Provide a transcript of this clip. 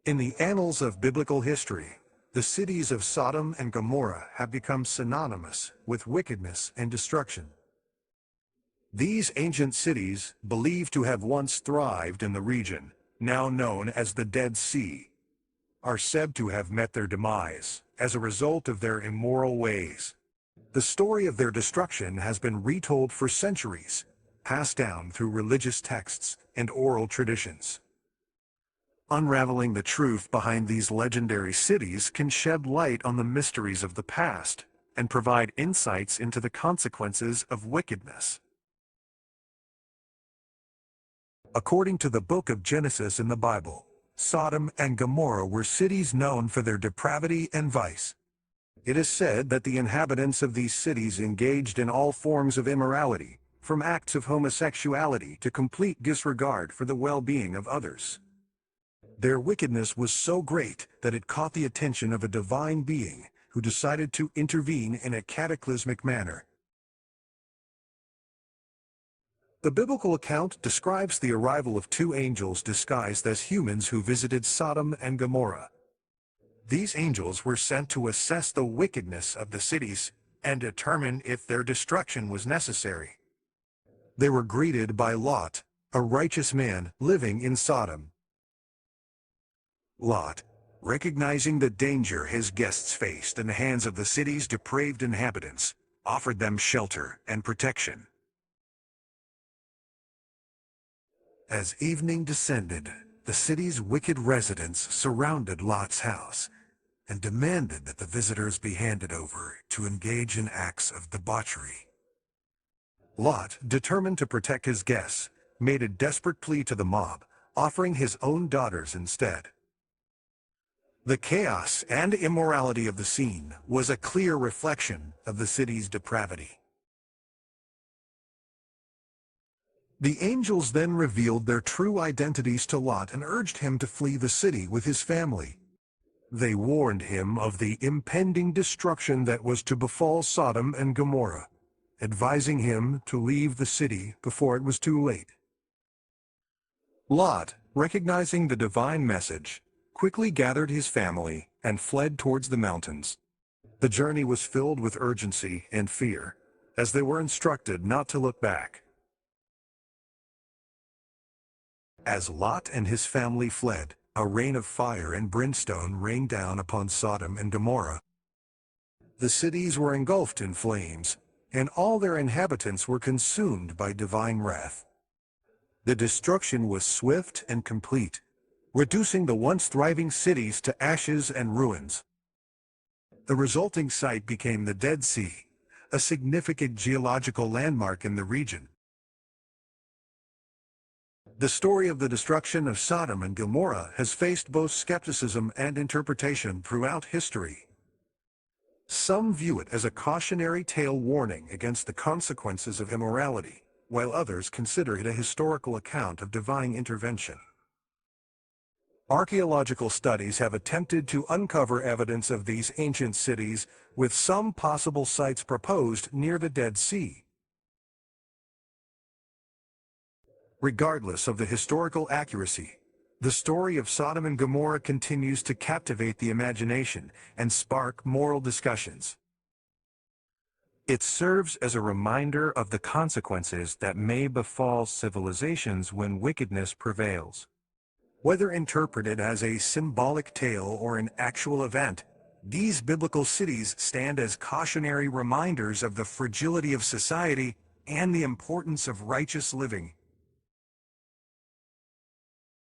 In the annals of biblical history, the cities of Sodom and Gomorrah have become synonymous with wickedness and destruction. These ancient cities, believed to have once thrived in the region, now known as the Dead Sea, are said to have met their demise as a result of their immoral ways. The story of their destruction has been retold for centuries, passed down through religious texts and oral traditions. Unraveling the truth behind these legendary cities can shed light on the mysteries of the past and provide insights into the consequences of wickedness. According to the book of Genesis in the Bible, Sodom and Gomorrah were cities known for their depravity and vice. It is said that the inhabitants of these cities engaged in all forms of immorality, from acts of homosexuality to complete disregard for the well-being of others. Their wickedness was so great that it caught the attention of a divine being who decided to intervene in a cataclysmic manner. The biblical account describes the arrival of two angels disguised as humans who visited Sodom and Gomorrah. These angels were sent to assess the wickedness of the cities and determine if their destruction was necessary. They were greeted by Lot, a righteous man living in Sodom. Lot, recognizing the danger his guests faced in the hands of the city's depraved inhabitants, offered them shelter and protection. As evening descended, the city's wicked residents surrounded Lot's house and demanded that the visitors be handed over to engage in acts of debauchery. Lot, determined to protect his guests, made a desperate plea to the mob, offering his own daughters instead. The chaos and immorality of the scene was a clear reflection of the city's depravity. The angels then revealed their true identities to Lot and urged him to flee the city with his family. They warned him of the impending destruction that was to befall Sodom and Gomorrah, advising him to leave the city before it was too late. Lot, recognizing the divine message, quickly gathered his family and fled towards the mountains. The journey was filled with urgency and fear, as they were instructed not to look back. As Lot and his family fled, a rain of fire and brimstone rained down upon Sodom and Gomorrah. The cities were engulfed in flames, and all their inhabitants were consumed by divine wrath. The destruction was swift and complete, reducing the once thriving cities to ashes and ruins. The resulting site became the Dead Sea, a significant geological landmark in the region. The story of the destruction of Sodom and Gomorrah has faced both skepticism and interpretation throughout history. Some view it as a cautionary tale warning against the consequences of immorality, while others consider it a historical account of divine intervention. Archaeological studies have attempted to uncover evidence of these ancient cities, with some possible sites proposed near the Dead Sea. Regardless of the historical accuracy, the story of Sodom and Gomorrah continues to captivate the imagination and spark moral discussions. It serves as a reminder of the consequences that may befall civilizations when wickedness prevails. Whether interpreted as a symbolic tale or an actual event, these biblical cities stand as cautionary reminders of the fragility of society and the importance of righteous living.